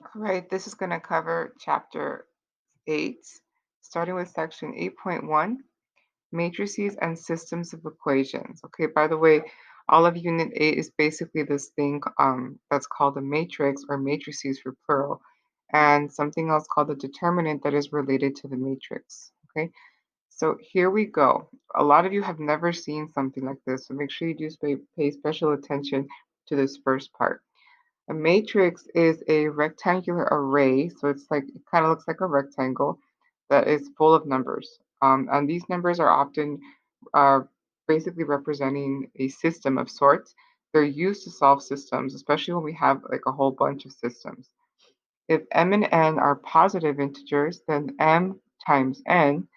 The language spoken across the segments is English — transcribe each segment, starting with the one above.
All right, this is going to cover chapter 8, starting with section 8.1, matrices and systems of equations. Okay, by the way, all of unit 8 is basically this thing that's called a matrix or matrices for plural, and something else called the determinant that is related to the matrix. Okay, so here we go. A lot of you have never seen something like this, so make sure you do pay special attention to this first part. A matrix is a rectangular array, so it's like it kind of looks like a rectangle that is full of numbers. And these numbers are often basically representing a system of sorts. They're used to solve systems, especially when we have like a whole bunch of systems. If m and n are positive integers, then m times n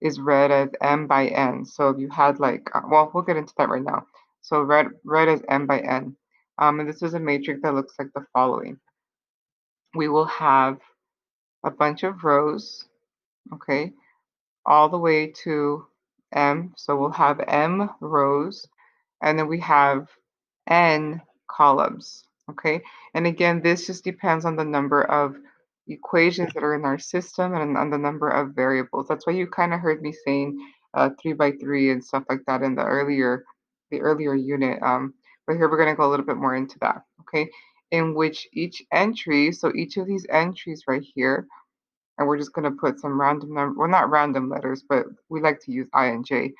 is read as m by n. So if you had like, well, we'll get into that right now. So read as m by n. And this is a matrix that looks like the following. We will have a bunch of rows, okay, all the way to m. So we'll have m rows, and then we have n columns, okay? And again, this just depends on the number of equations that are in our system and on the number of variables. That's why you kind of heard me saying 3 by 3 and stuff like that in the earlier unit. But here we're going to go a little bit more into that, okay? In which each entry, so each of these entries right here, and we're just going to put some random number, well, not random letters, but we like to use I and J.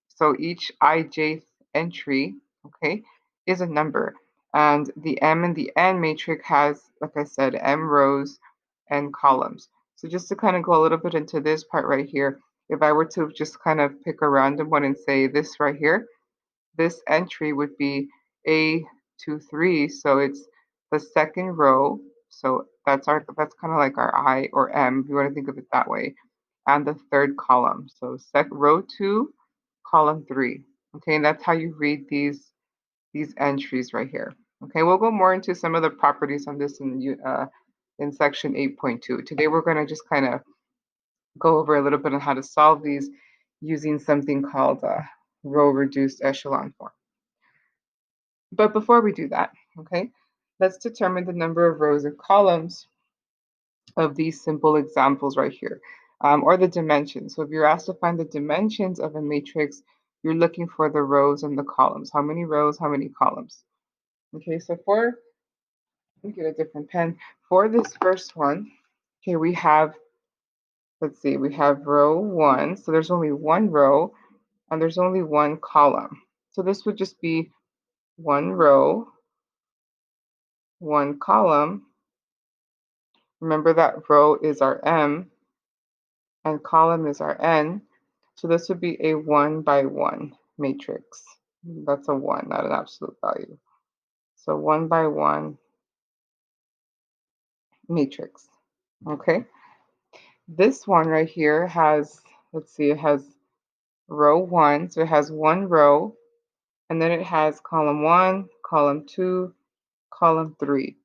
So each ijth entry, okay, is a number. And the m and the n matrix has, like I said, m rows and columns. So just to kind of go a little bit into this part right here, if I were to just kind of pick a random one and say this right here, this entry would be A23, so it's the second row. So that's kind of like our I or M, if you want to think of it that way, and the third column. So row 2, column 3. Okay, and that's how you read these entries right here. Okay, we'll go more into some of the properties on this in section 8.2. Today we're going to just kind of go over a little bit on how to solve these using something called row reduced echelon form. But before we do that, okay, let's determine the number of rows and columns of these simple examples right here, or the dimensions. So if you're asked to find the dimensions of a matrix, you're looking for the rows and the columns. How many rows, how many columns? Okay, so let me get a different pen. For this first one, okay, we have, let's see, we have row 1. So there's only one row and there's only one column. So this would just be one row, one column. Remember that row is our m and column is our n. So this would be a 1 by 1 matrix. That's a 1, not an absolute value. So 1 by 1 matrix. Okay. This one right here has, let's see, it has row 1. So it has one row, and then it has column 1, column 2, column 3.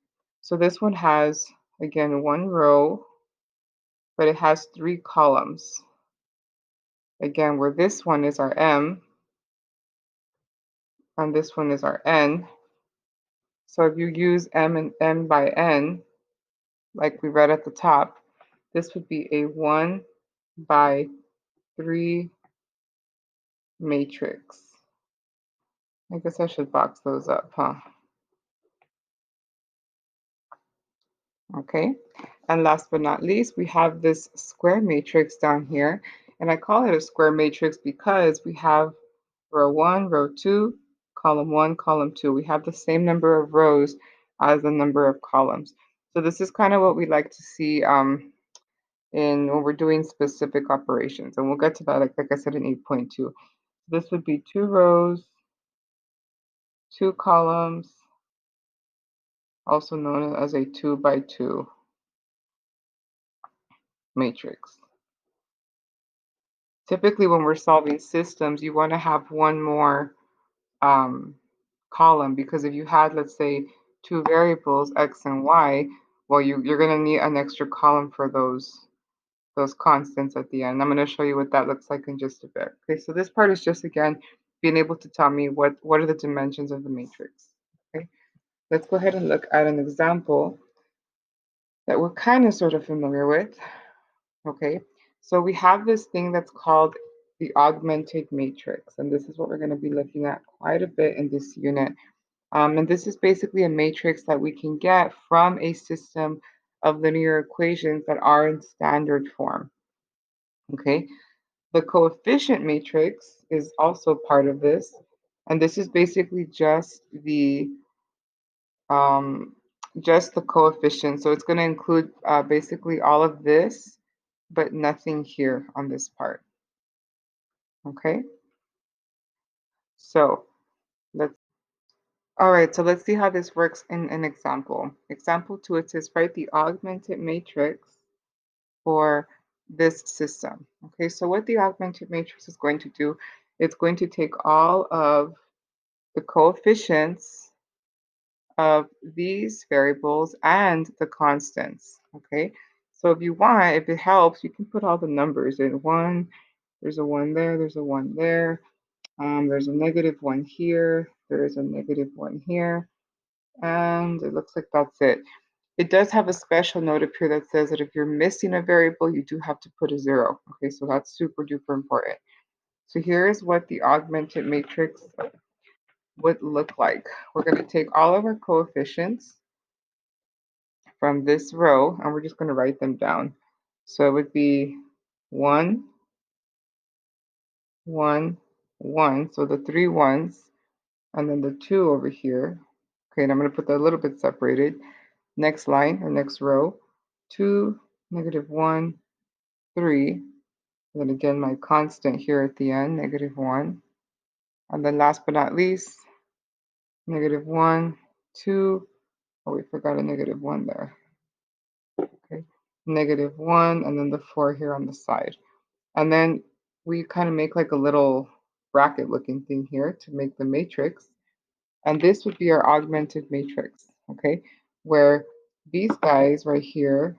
So this one has, again, one row, but it has 3 columns. Again, where this one is our m, and this one is our n. So if you use m and n by n, like we read at the top, this would be a 1 by 3 matrix. I guess I should box those up, huh? Okay. And last but not least, we have this square matrix down here. And I call it a square matrix because we have row 1, row 2, column 1, column 2. We have the same number of rows as the number of columns. So this is kind of what we like to see in when we're doing specific operations. And we'll get to that, like I said, in 8.2. This would be 2 rows, 2 columns, also known as a 2 by 2 matrix. Typically, when we're solving systems, you want to have one more um, column, because if you had, let's say, two variables, x and y, well, you're going to need an extra column for those constants at the end. I'm going to show you what that looks like in just a bit. Okay, so this part is just, again, being able to tell me what are the dimensions of the matrix. Okay, let's go ahead and look at an example that we're kind of sort of familiar with. Okay, so we have this thing that's called the augmented matrix, and this is what we're going to be looking at quite a bit in this unit. And this is basically a matrix that we can get from a system of linear equations that are in standard form. Okay, the coefficient matrix is also part of this, and this is basically um, just the coefficient. So it's going to include basically all of this, but nothing here on this part. Okay, so let's all right, so let's see how this works in an example. Example 2, it says write the augmented matrix for this system. Okay, so what the augmented matrix is going to do, it's going to take all of the coefficients of these variables and the constants. Okay, so if you want, if it helps, you can put all the numbers in. One, there's a 1 there, there's a 1 there, there's a negative 1 here, there is a negative 1 here, and it looks like that's it. It does have a special note up here that says that if you're missing a variable, you do have to put a 0. Okay, so that's super duper important. So here's what the augmented matrix would look like. We're going to take all of our coefficients from this row and we're just going to write them down. So it would be 1, 1, 1. So the 3 ones, and then the 2 over here. Okay, and I'm going to put that a little bit separated. Next line or next row, 2, negative 1, 3. And then again, my constant here at the end, negative 1. And then last but not least, negative 1, 2. Oh, we forgot a negative 1 there. Okay, negative 1, and then the 4 here on the side. And then we kind of make like a little bracket looking thing here to make the matrix. And this would be our augmented matrix, okay? Where these guys right here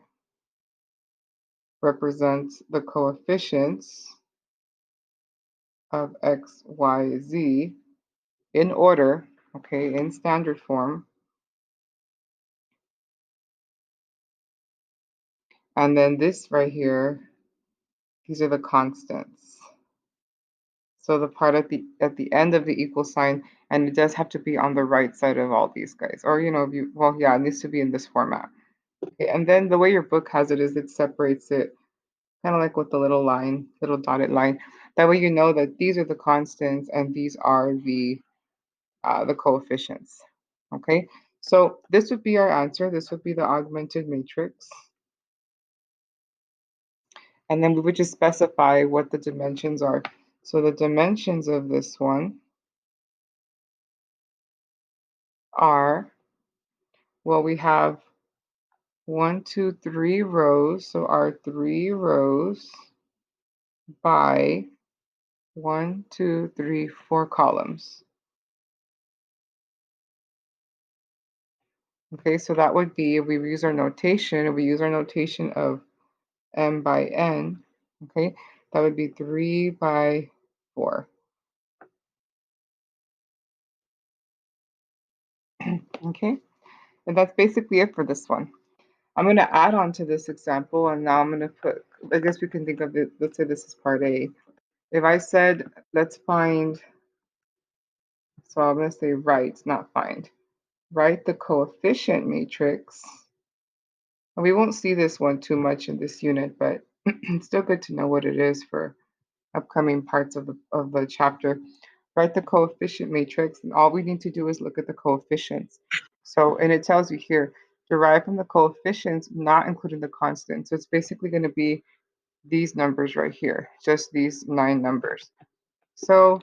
represent the coefficients of x, y, z in order, okay, in standard form. And then this right here, these are the constants. So the part at the end of the equal sign, and it does have to be on the right side of all these guys. Or if you well, yeah, it needs to be in this format. Okay, and then the way your book has it is it separates it kind of like with the little line, little dotted line. That way you know that these are the constants and these are the coefficients. Okay, so this would be our answer. This would be the augmented matrix. And then we would just specify what the dimensions are. So the dimensions of this one are, well, we have 1, 2, 3 rows. So our 3 rows by 1, 2, 3, 4 columns. Okay, so that would be, if we use our notation, of m by n, okay, that would be 3 by 4. Okay, and that's basically it for this one. I'm going to add on to this example, and now I'm going to put, I guess we can think of it, let's say this is part A. If I said, let's find, so I'm going to say write, not find. Write the coefficient matrix. And we won't see this one too much in this unit, but it's still good to know what it is for upcoming parts of the chapter. Write the coefficient matrix, and all we need to do is look at the coefficients. So, and it tells you here, derive from the coefficients, not including the constant. So it's basically going to be these numbers right here, just these 9 numbers. So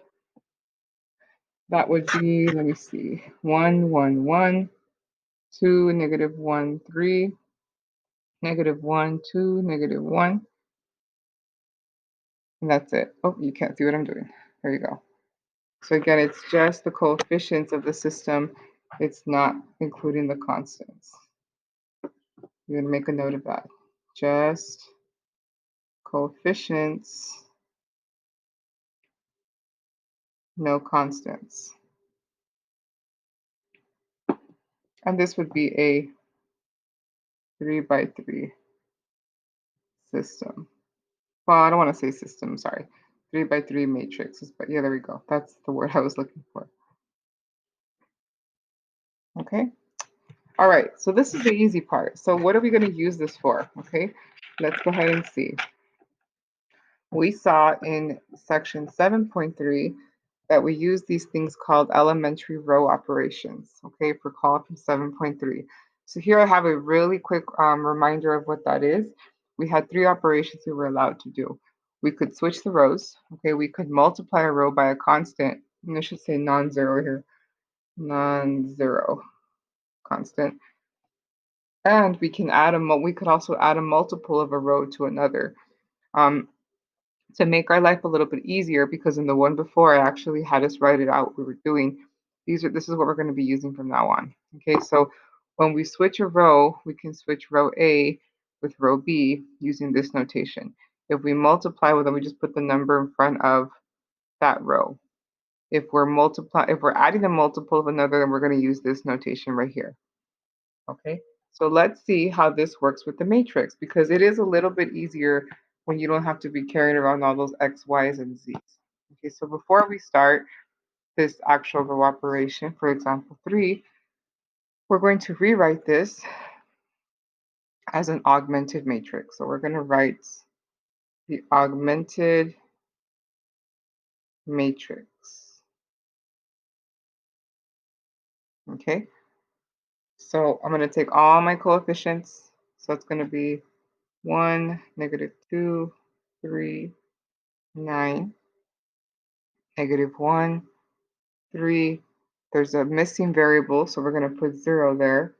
that would be, let me see, 1, 1, 1, 2, negative 1, 3, negative 1, 2, negative 1, and that's it. Oh, you can't see what I'm doing. There you go. So again, it's just the coefficients of the system. It's not including the constants. You're going to make a note of that. Just coefficients, no constants. And this would be a 3 by 3 system. Well, I don't want to say system, sorry. 3 by 3 matrix. But yeah, there we go. That's the word I was looking for. Okay. All right. So this is the easy part. So what are we going to use this for? Okay. Let's go ahead and see. We saw in section 7.3 that we use these things called elementary row operations, okay, for call from 7.3. So here I have a really quick reminder of what that is. We had 3 operations we were allowed to do. We could switch the rows, okay, we could multiply a row by a constant, and I should say non-zero here, non-zero constant. And we can add we could also add a multiple of a row to another. Um, to make our life a little bit easier, because in the one before I actually had us write it out what we were doing. This is what we're going to be using from now on. Okay, so when we switch a row, we can switch row A with row B using this notation. If we multiply with them, we just put the number in front of that row. If we're adding a multiple of another, then we're going to use this notation right here. Okay, so let's see how this works with the matrix, because it is a little bit easier when you don't have to be carrying around all those X, Y's, and Z's. Okay, so before we start this actual row operation, for example 3, we're going to rewrite this as an augmented matrix. So we're going to write the augmented matrix. Okay, so I'm going to take all my coefficients. So it's going to be 1, -2, 3, 9, -1, 3. There's a missing variable, so we're going to put 0 there.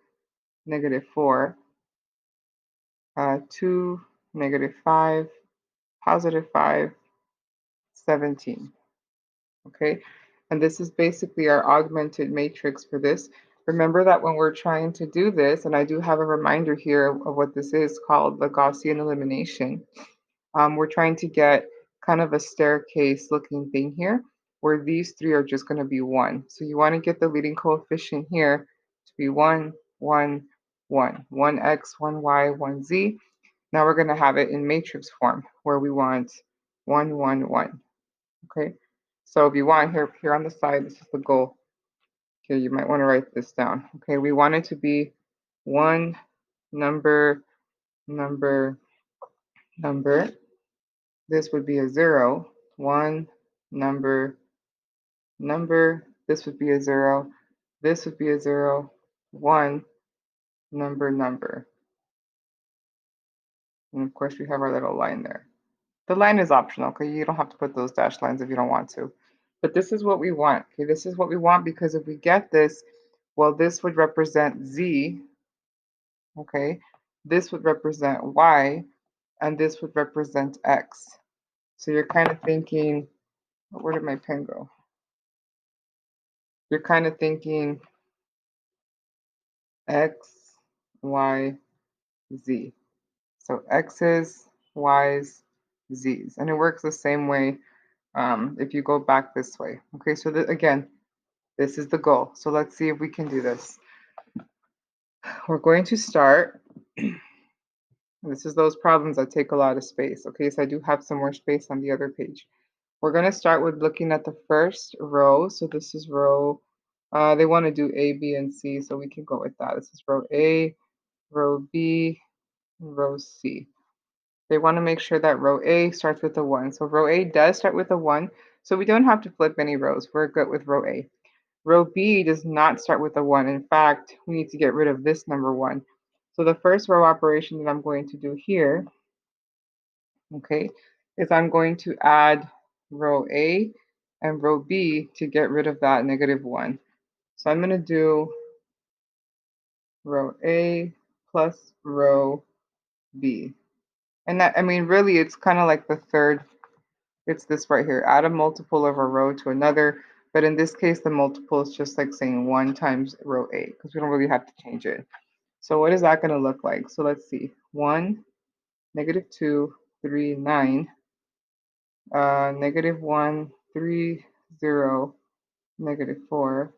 -4, 2, -5, +5, 17. Okay, and this is basically our augmented matrix for this. Remember that when we're trying to do this, and I do have a reminder here of what this is called the Gaussian elimination. We're trying to get kind of a staircase looking thing here, where these 3 are just going to be 1. So you want to get the leading coefficient here to be 1, 1, 1. 1x, 1y, 1z. Now we're going to have it in matrix form, where we want 1, 1, 1. Okay, so if you want here on the side, this is the goal. Okay, you might want to write this down. Okay, we want it to be 1, number, number, number. This would be a 0, 1, number, number. This would be a 0. This would be a 0, 1, number, number. And of course, we have our little line there. The line is optional, okay? You don't have to put those dashed lines if you don't want to. But this is what we want, okay? This is what we want, because if we get this, well, this would represent Z, okay? This would represent Y, and this would represent X. So you're kind of thinking, where did my pen go? You're kind of thinking X, Y, Z. So X's, Y's, Z's. And it works the same way if you go back this way. Okay, so again, this is the goal. So let's see if we can do this. We're going to start. This is those problems that take a lot of space. Okay, so I do have some more space on the other page. We're going to start with looking at the first row. So this is row, they want to do A, B, and C, so we can go with that. This is row A, row B, and row C. They want to make sure that row A starts with a 1. So row A does start with a 1, so we don't have to flip any rows. We're good with row A. Row B does not start with a 1. In fact, we need to get rid of this number 1. So the first row operation that I'm going to do here, okay, is I'm going to add row A and row B to get rid of that -1. So I'm going to do row A plus row B. And that, I mean, really, it's kind of like the third. It's this right here. Add a multiple of a row to another. But in this case, the multiple is just like saying 1 times row A, because we don't really have to change it. So what is that going to look like? So let's see. 1, -2, 3, 9, -1, 3, 0, -4.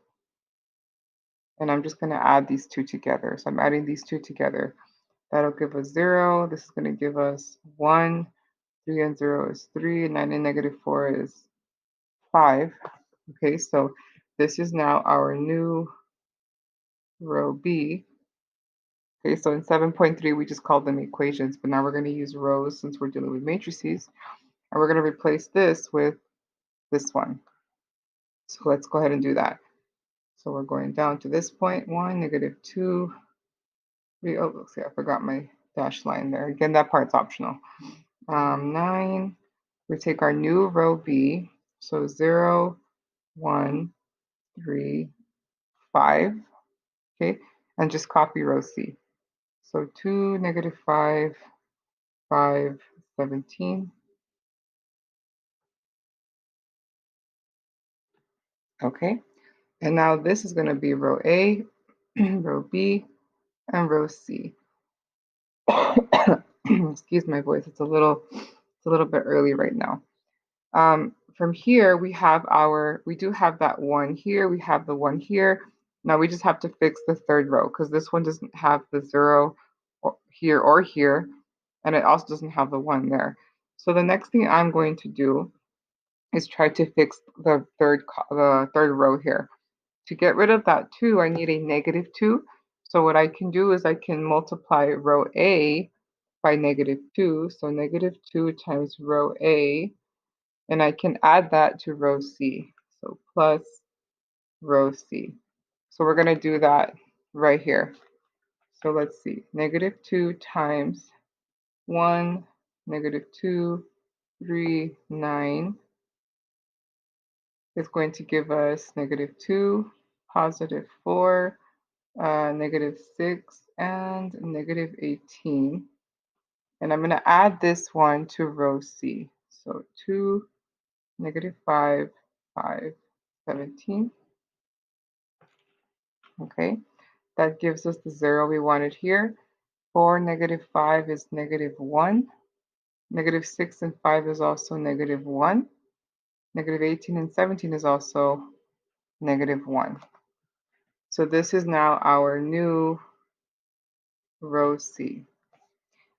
And I'm just going to add these two together. So I'm adding these two together. That'll give us 0. This is going to give us 1. 3 and 0 is 3. 9 and negative 4 is 5. Okay, so this is now our new row B. Okay, so in 7.3, we just called them equations, but now we're going to use rows since we're dealing with matrices. And we're going to replace this with this one. So let's go ahead and do that. So we're going down to this point, 1, negative 2, 3. Oh, let's see, I forgot my dash line there. Again, that part's optional. 9. We take our new row B. So 0, 1, 3, 5. Okay, and just copy row C. So 2, negative 5, 5, 17. Okay, and now this is going to be row A, row B, and row C. Excuse my voice, it's a little bit early right now. From here, we do have that 1 here, we have the 1 here. Now we just have to fix the third row because this one doesn't have the 0 here or here, and it also doesn't have the 1 there. So the next thing I'm going to do is try to fix the third row here. To get rid of that 2, I need a negative 2. So what I can do is I can multiply row A by negative 2. So negative 2 times row A, and I can add that to row C. So plus row C. So we're going to do that right here. So let's see. Negative 2 times 1, negative 2, 3, 9 is going to give us negative 2, positive 4, negative 6, and negative 18. And I'm going to add this one to row C. So 2, negative 5, 5, 17. Okay, that gives us the 0 we wanted here. 4, negative 5 is negative 1. Negative 6 and 5 is also negative 1. Negative 18 and 17 is also negative 1. So this is now our new row C.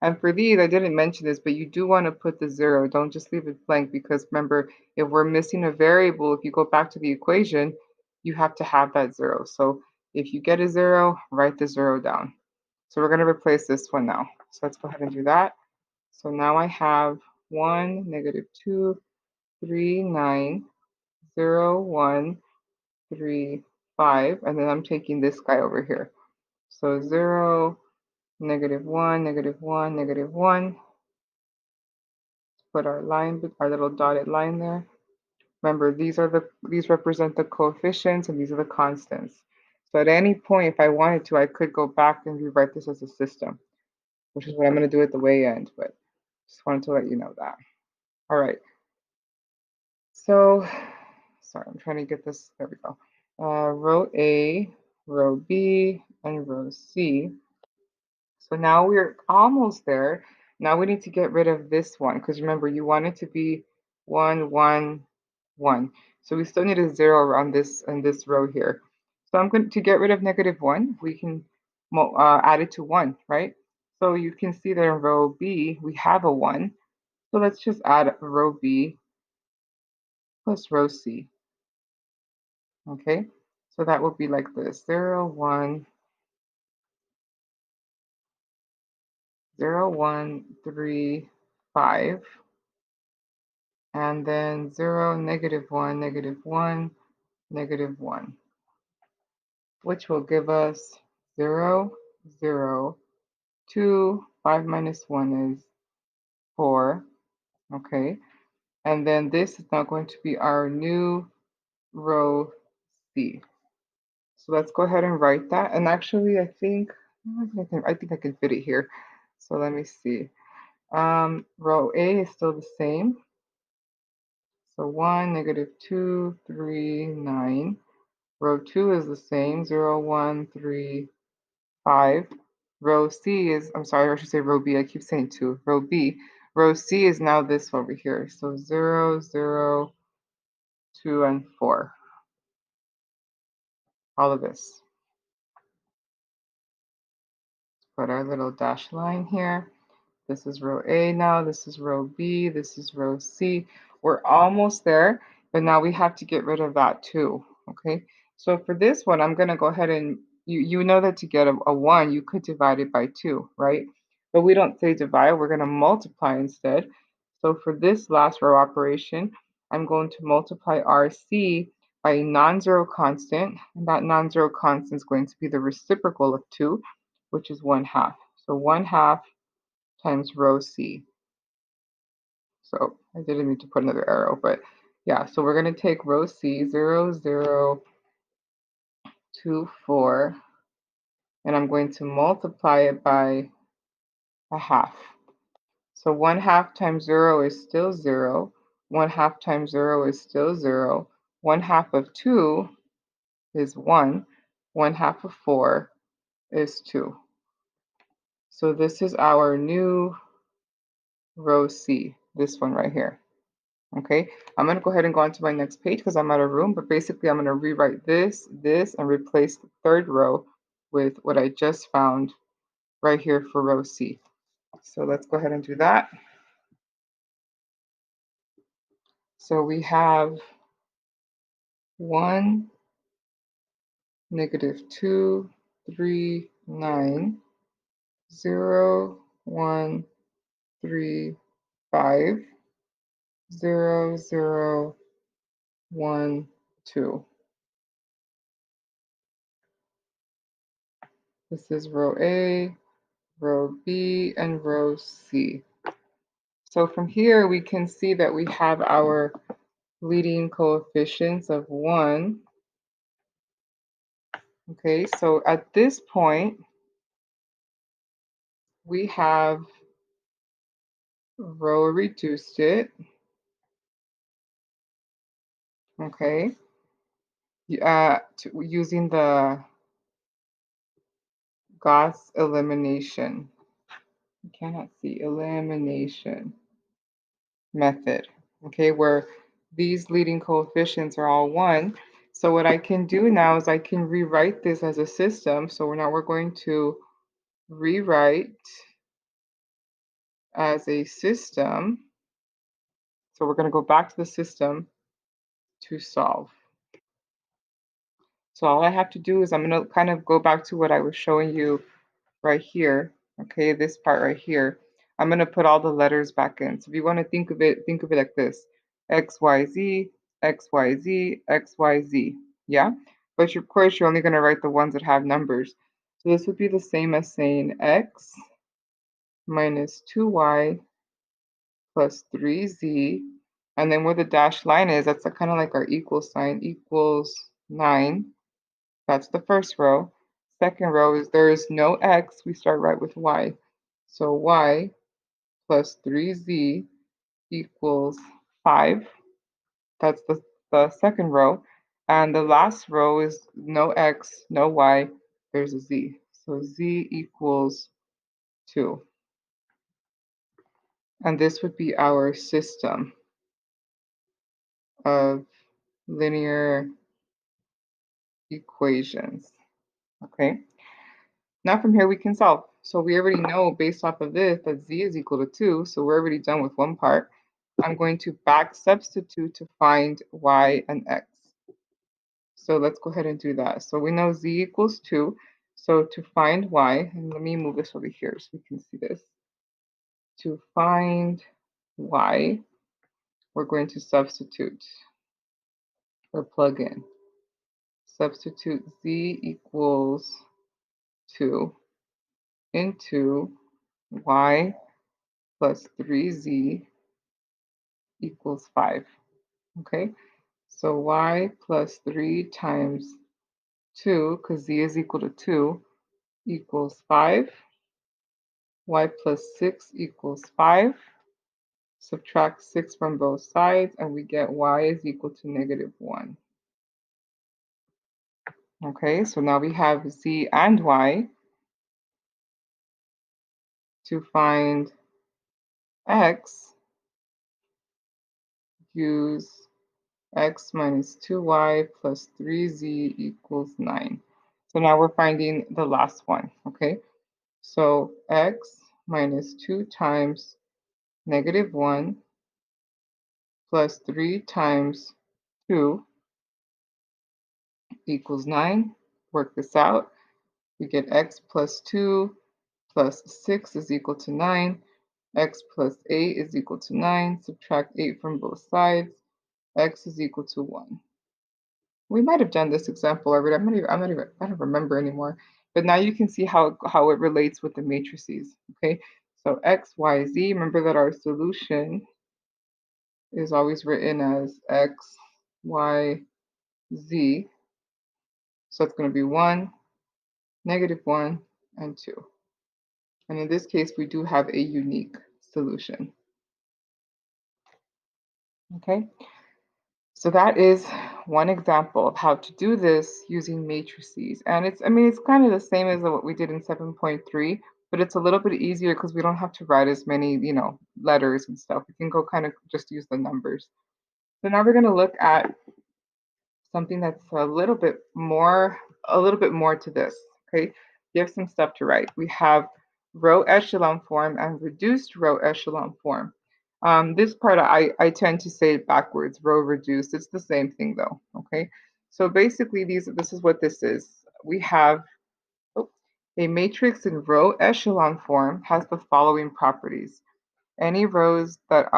And for these, I didn't mention this, but you do want to put the 0. Don't just leave it blank because remember, if we're missing a variable, if you go back to the equation, you have to have that 0. So if you get a 0, write the 0 down. So we're going to replace this one now. So let's go ahead and do that. So now I have 1, negative 2, 3, 9, 0, 1, 3, 5, and then I'm taking this guy over here. So 0, negative 1, negative 1, negative 1. Put our line, our little dotted line there. Remember, these represent the coefficients and these are the constants. So at any point, if I wanted to, I could go back and rewrite this as a system, which is what I'm going to do at the way end, but just wanted to let you know that. All right. So, sorry, I'm trying to get this, there we go. Row A, row B, and row C. So now we're almost there. Now we need to get rid of this one because remember you want it to be 1, 1, 1. So we still need a 0 around this in this row here. So I'm going to get rid of negative 1. We can add it to 1, right? So you can see that in row B we have a 1. So let's just add row B plus row C. Okay, so that would be like this: 0, 1, 0, 1, 3, 5. And then 0, negative 1, negative 1, negative 1, which will give us 0, 0, 2, 5 minus 1 is 4, okay? And then this is now going to be our new row C. So let's go ahead and write that. And actually, I think I can fit it here. So let me see. Row A is still the same. So 1, negative 2, 3, 9. Row 2 is the same, 0, 1, 3, 5. Row C is, I'm sorry, I should say row B. I keep saying 2. Row B. Row C is now this over here. So 0, 0, 2, and 4. All of this. put our little dash line here. This is row A now, this is row B, this is row C. We're almost there, but now we have to get rid of that too, okay? So for this one, I'm gonna go ahead and, you know that to get a 1, you could divide it by 2, right? But we don't say divide, we're gonna multiply instead. So for this last row operation, I'm going to multiply RC by a non-zero constant, and that non-zero constant is going to be the reciprocal of 2, which is 1/2. So 1/2 times row C. So I didn't need to put another arrow, but yeah, so we're going to take row C, 0, 0, 2, 4, and I'm going to multiply it by 1/2. So 1/2 times 0 is still 0. 1/2 times 0 is still 0. 1/2 of 2 is 1. 1/2 of 4 is 2. So this is our new row C, this one right here. Okay, I'm going to go ahead and go on to my next page because I'm out of room, but basically I'm going to rewrite this, and replace the third row with what I just found right here for row C. So let's go ahead and do that. So we have 1, -2, 3, 9, 0, 1, 3, 5, 0, 0, 1, 2. This is row A, row B, and row C. So from here, we can see that we have our leading coefficients of 1. Okay, so at this point, we have row reduced it. Okay, using the Gauss elimination. You cannot see elimination method. Okay, where these leading coefficients are all 1. So what I can do now is I can rewrite this as a system. So now we're going to rewrite as a system. So we're going to go back to the system to solve. So all I have to do is I'm going to kind of go back to what I was showing you right here. Okay, this part right here. I'm going to put all the letters back in. So if you want to think of it like this: X, Y, Z, X, Y, Z, X, Y, Z. Yeah? But of course, you're only going to write the ones that have numbers. So this would be the same as saying X minus 2Y plus 3Z. And then where the dashed line is, that's kind of like our equal sign, equals 9. That's the first row. Second row is there is no X. We start right with Y. So Y plus 3Z equals 5. That's the second row. And the last row is no X, no Y. There's a Z. So Z equals 2. And this would be our system of linear equations. Okay. Now from here we can solve. So we already know based off of this that z is equal to 2, so we're already done with one part. I'm going to back substitute to find y and x. So let's go ahead and do that. So we know z equals 2. So to find y, and let me move this over here so we can see this. To find y, we're going to substitute or plug in. Substitute z equals 2 into y plus 3z equals 5. Okay, so y plus 3 times 2, because z is equal to 2, equals 5. Y plus 6 equals 5. Subtract 6 from both sides, and we get y is equal to -1. Okay, so now we have z and y. To find x, use x minus 2y plus 3z equals 9. So now we're finding the last one, okay? So x minus 2 times -1 plus 3 times 2 equals 9. Work this out. We get x plus 2 plus 6 is equal to 9. X plus 8 is equal to 9. Subtract 8 from both sides. X is equal to 1. We might have done this example already. I don't remember anymore. But now you can see how it relates with the matrices. Okay, so x, y, z. Remember that our solution is always written as x, y, z. So it's going to be 1, -1, and 2. And in this case, we do have a unique solution. Okay, so that is one example of how to do this using matrices. And it's kind of the same as what we did in 7.3, but it's a little bit easier because we don't have to write as many, letters and stuff. We can go kind of just use the numbers. So now we're going to look at something that's a little bit more to this. Okay, you have some stuff to write. We have row echelon form and reduced row echelon form. This part I tend to say it backwards, row reduced. It's the same thing though. Okay, so basically this is what this is. We have a matrix in row echelon form has the following properties. Any rows that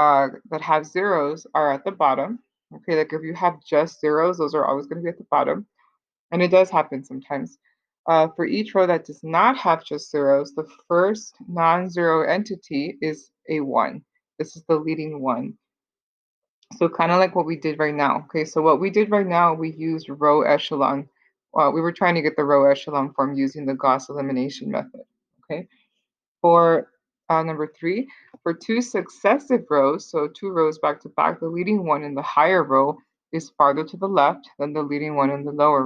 have zeros are at the bottom. Okay, like if you have just zeros, those are always going to be at the bottom. And it does happen sometimes. For each row that does not have just zeros, the first non-zero entity is a 1. This is the leading 1. So kind of like what we did right now. Okay, so what we did right now, we used row echelon. We were trying to get the row echelon form using the Gauss elimination method. Okay. For number 3, for two successive rows, so 2 rows back to back, the leading one in the higher row is farther to the left than the leading one in the lower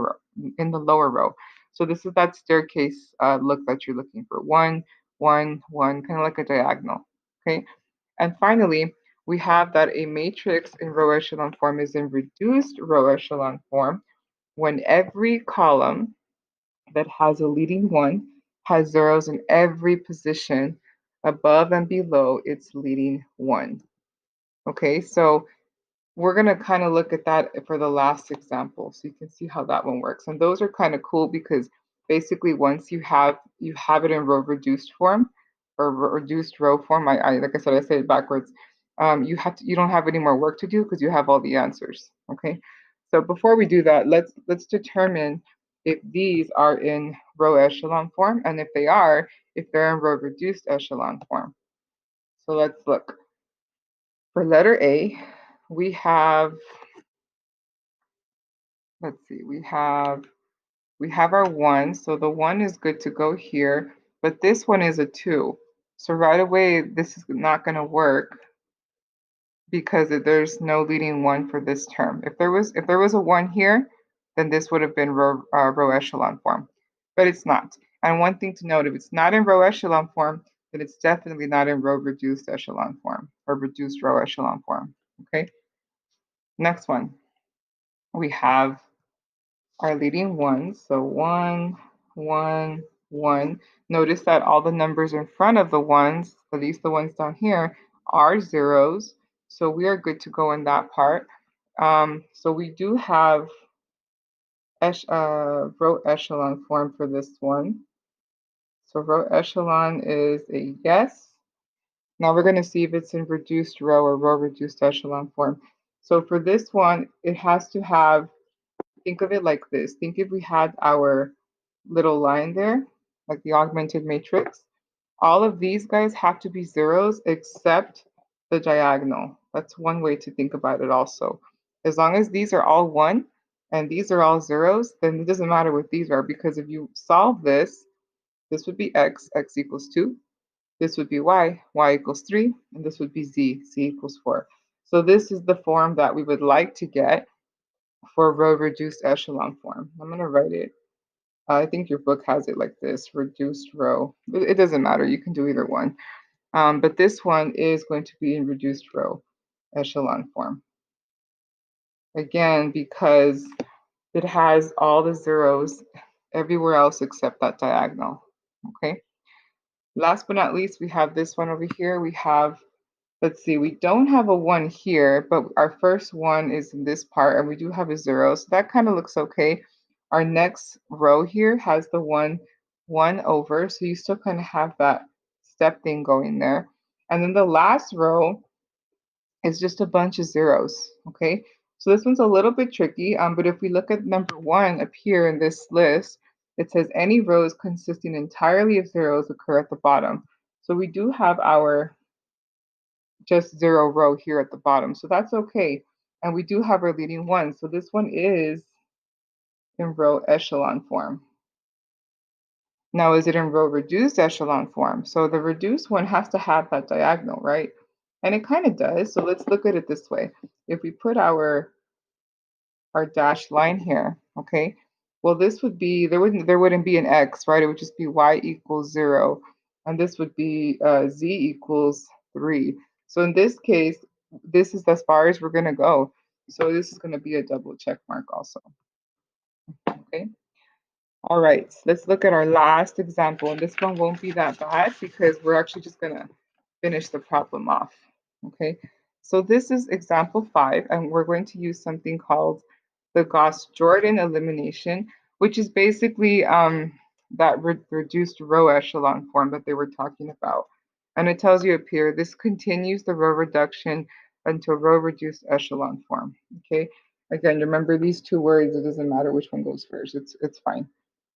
row. So this is that staircase look that you're looking for. 1, 1, 1, kind of like a diagonal. Okay. And finally, we have that a matrix in row echelon form is in reduced row echelon form when every column that has a leading 1 has zeros in every position above and below its leading 1. Okay, so we're going to kind of look at that for the last example so you can see how that one works. And those are kind of cool because basically once you have it in row reduced form or reduced row form, I like I said, I said it backwards. You don't have any more work to do because you have all the answers. Okay, so before we do that, let's determine if these are in row echelon form, and if they are, if they're in row reduced echelon form. So let's look. For letter A, we have, let's see, we have our 1, so the 1 is good to go here, but this one is a 2. So right away, this is not going to work because there's no leading 1 for this term. If there was a 1 here, then this would have been row echelon form, but it's not. And one thing to note, if it's not in row echelon form, then it's definitely not in row reduced echelon form or reduced row echelon form. Okay. Next one, we have our leading ones. So 1, 1, 1. Notice that all the numbers in front of the ones, at least the ones down here, are zeros. So we are good to go in that part. So we do have row echelon form for this one. So row echelon is a yes. Now we're going to see if it's in reduced row or row reduced echelon form. So for this one, it has to have, think of it like this. Think if we had our little line there, like the augmented matrix. All of these guys have to be zeros except the diagonal. That's one way to think about it also. As long as these are all 1 and these are all zeros, then it doesn't matter what these are, because if you solve this, this would be x equals 2. This would be y equals 3. And this would be z equals 4. So this is the form that we would like to get for row reduced echelon form. I'm going to write it. I think your book has it like this, reduced row. It doesn't matter. You can do either one. But this one is going to be in reduced row echelon form. Again, because it has all the zeros everywhere else except that diagonal. Okay. Last but not least, we have this one over here. We have, let's see, we don't have a 1 here, but our first one is in this part, and we do have a 0, so that kind of looks okay. Our next row here has the 1 over, so you still kind of have that step thing going there. And then the last row is just a bunch of zeros, okay? So this one's a little bit tricky, but if we look at number 1 up here in this list, it says any rows consisting entirely of zeros occur at the bottom. So we do have our just 0 row here at the bottom, so that's okay. And we do have our leading one, so this one is in row echelon form. Now, is it in row reduced echelon form? So the reduced one has to have that diagonal, right? And it kind of does, so let's look at it this way. If we put our dashed line here, okay? Well, this would be, there wouldn't be an x, right? It would just be y equals 0. And this would be z equals 3. So in this case, this is as far as we're going to go. So this is going to be a double check mark also, okay? All right, let's look at our last example. And this one won't be that bad because we're actually just going to finish the problem off, okay? So this is example 5, and we're going to use something called the Gauss-Jordan elimination, which is basically that reduced row echelon form that they were talking about. And it tells you up here, this continues the row reduction until row reduced echelon form, okay? Again, remember these two words, it doesn't matter which one goes first, it's fine.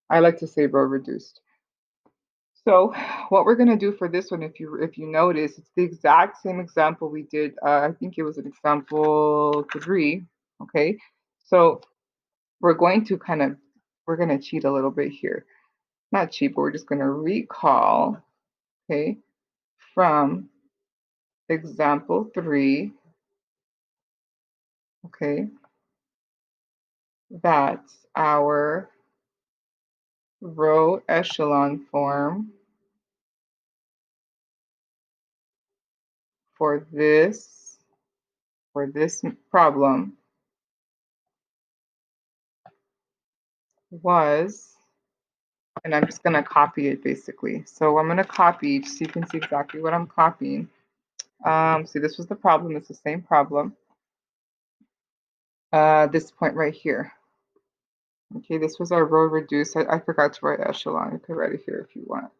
I like to say row reduced. So what we're going to do for this one, if you notice, it's the exact same example we did. I think it was an example 3. Okay, so we're going to cheat a little bit here. Not cheat, but we're just going to recall, okay, from example 3, okay, that our row echelon form for this problem was, and I'm just going to copy it basically. So I'm going to copy just so you can see exactly what I'm copying. See, this was the problem. It's the same problem. This point right here. Okay, this was our row reduced. I forgot to write echelon. You could write it here if you want.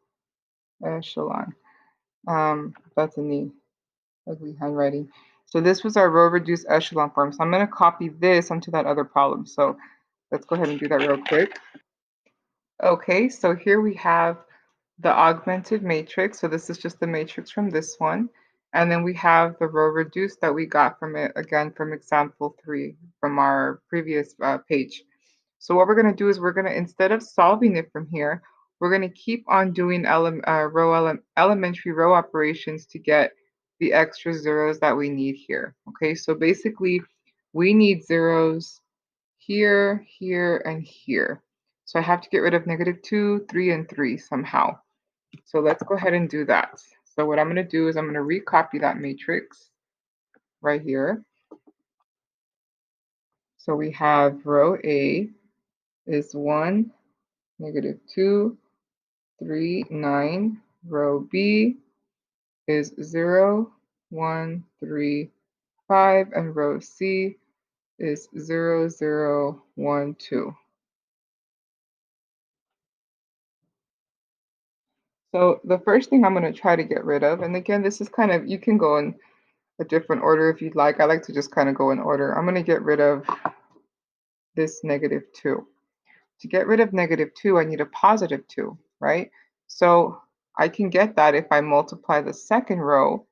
Echelon. That's in the ugly handwriting. So this was our row reduced echelon form. So I'm going to copy this onto that other problem. So let's go ahead and do that real quick. Okay, so here we have the augmented matrix. So this is just the matrix from this one. And then we have the row reduced that we got from it, again, from example 3 from our previous page. So what we're going to do is we're going to, instead of solving it from here, we're going to keep on doing elementary row operations to get the extra zeros that we need here. Okay, so basically we need zeros here, here, and here. So I have to get rid of -2, 3, and 3 somehow. So let's go ahead and do that. So what I'm going to do is I'm going to recopy that matrix right here. So we have row A is 1, -2, 3, 9. Row B is 0, 1, 3, 5. And row C is 0, 0, 1, 2. So the first thing I'm going to try to get rid of, and again, this is kind of, you can go in a different order if you'd like. I like to just kind of go in order. I'm going to get rid of this -2. To get rid of -2, I need a +2, right? So I can get that if I multiply the second row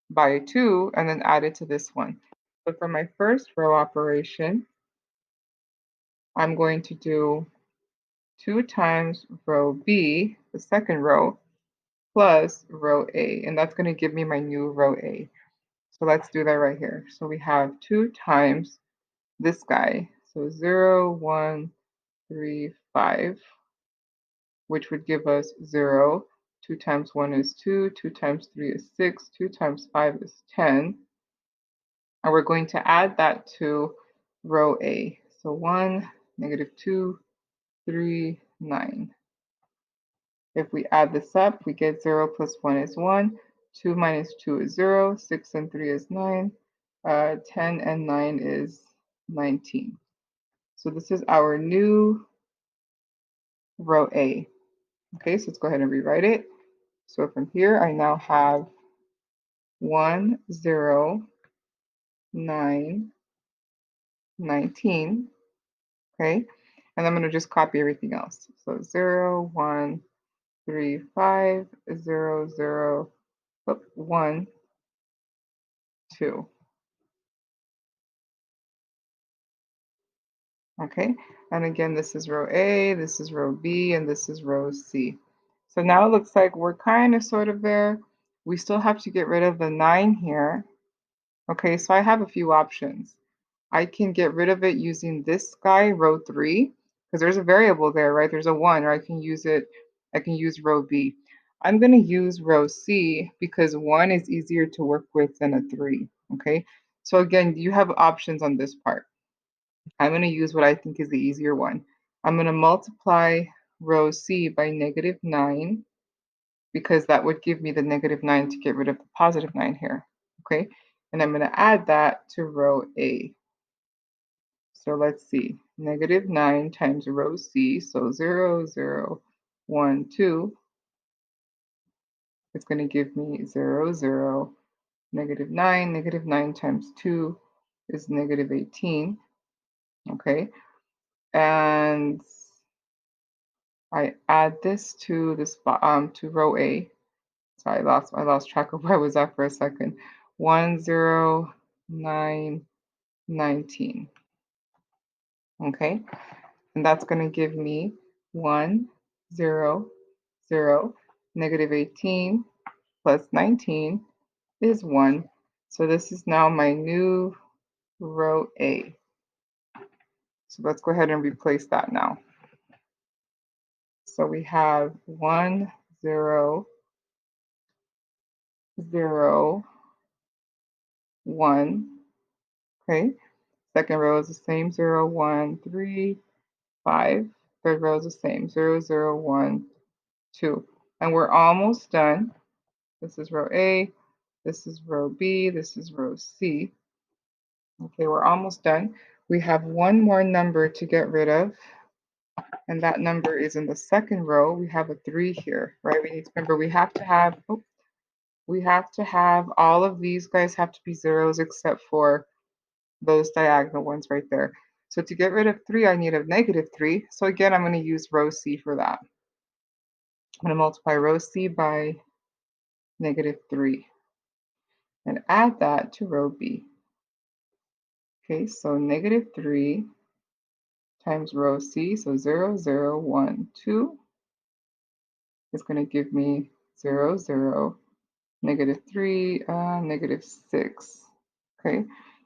by 2 and then add it to this one. So for my first row operation, I'm going to do 2 times row B, the second row, plus row A, and that's going to give me my new row A. So let's do that right here. So we have 2 times this guy, so 0, 1, 3, 5, which would give us 0. 2 times 1 is 2, 2 times 3 is 6, 2 times 5 is 10. And we're going to add that to row A. So 1, -2, 3, 9. If we add this up, we get 0 plus 1 is 1, 2 minus 2 is 0, 6 and 3 is 9, 10 and 9 is 19. So this is our new row A. Okay, so let's go ahead and rewrite it. So from here, I now have 1, 0, 9, 19. Okay, and I'm going to just copy everything else. So 0, 1, 3, 5, 0, 0, 1, 2. Okay, and again, this is row A, this is row B, and this is row C. So now it looks like we're kind of sort of there. We still have to get rid of the 9 here. Okay, so I have a few options. I can get rid of it using this guy, row 3, because there's a variable there, right? There's a 1, or I can use row B. I'm going to use row C because 1 is easier to work with than a 3, okay? So again, you have options on this part. I'm going to use what I think is the easier one. I'm going to multiply row C by -9 because that would give me the -9 to get rid of the +9 here, okay? And I'm going to add that to row A. So let's see, -9 times row C, so 0, 0, 1, 2, it's going to give me 0, 0, -9. -9 times 2 is -18, okay? And I add this to to row A. So I lost track of where I was at for a second. 1, 0, 9, 19. Okay, and that's going to give me 1, 0, 0, -18 plus 19 is 1. So this is now my new row A. So let's go ahead and replace that now. So we have 1, 0, 0, 1. Okay, second row is the same, 0, 1, 3, 5. Third row is the same, 0, 0, 1, 2. And we're almost done. This is row A, this is row B, this is row C. Okay, we're almost done. We have one more number to get rid of, and that number is in the second row. We have a 3 here, right? We need to remember we have to have all of these guys have to be zeros except for those diagonal ones right there. So to get rid of 3, I need a -3. So again, I'm going to use row C for that. I'm going to multiply row C by -3 and add that to row B. Okay, so -3 times row C, so 0, 0, 1, 2 is going to give me 0, 0, -3, -6. Okay,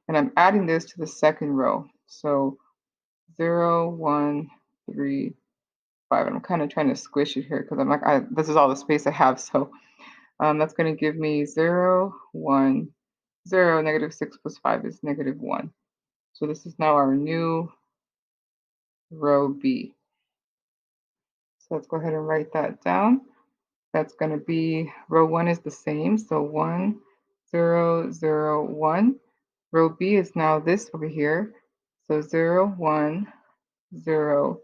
and I'm adding this to the second row. So 0, 1, 3, 5. I'm kind of trying to squish it here because I'm like, this is all the space I have. So that's going to give me 0, 1, 0, -6 plus 5 is -1. So this is now our new row B. So let's go ahead and write that down. That's going to be, row 1 is the same. So 1, 0, 0, 1. Row B is now this over here. So 0, 1, 0,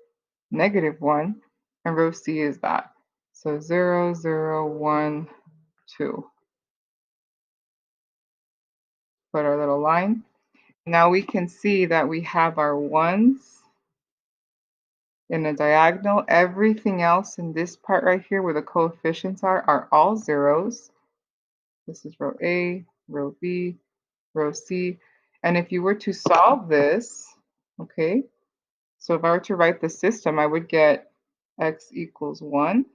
-1. And row C is that. So 0, 0, 1, 2. Put our little line. Now we can see that we have our ones in a diagonal. Everything else in this part right here where the coefficients are all zeros. This is row A, row B, row C. And if you were to solve this, okay, so if I were to write the system, I would get x equals 1,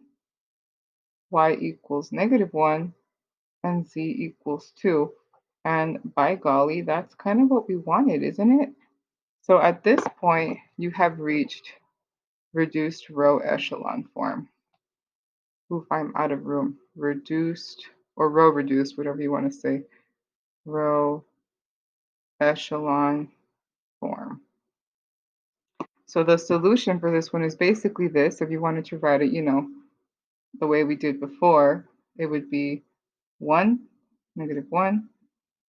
y equals -1, and z equals 2. And by golly, that's kind of what we wanted, isn't it? So at this point, you have reached reduced row echelon form. Oof, I'm out of room. Reduced, or row reduced, whatever you want to say. Row echelon form. So the solution for this one is basically this. If you wanted to write it, the way we did before, it would be 1, -1,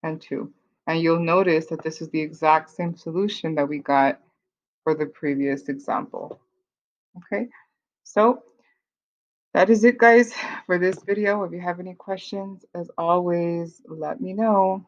and 2. And you'll notice that this is the exact same solution that we got for the previous example. Okay, so that is it, guys, for this video. If you have any questions, as always, let me know.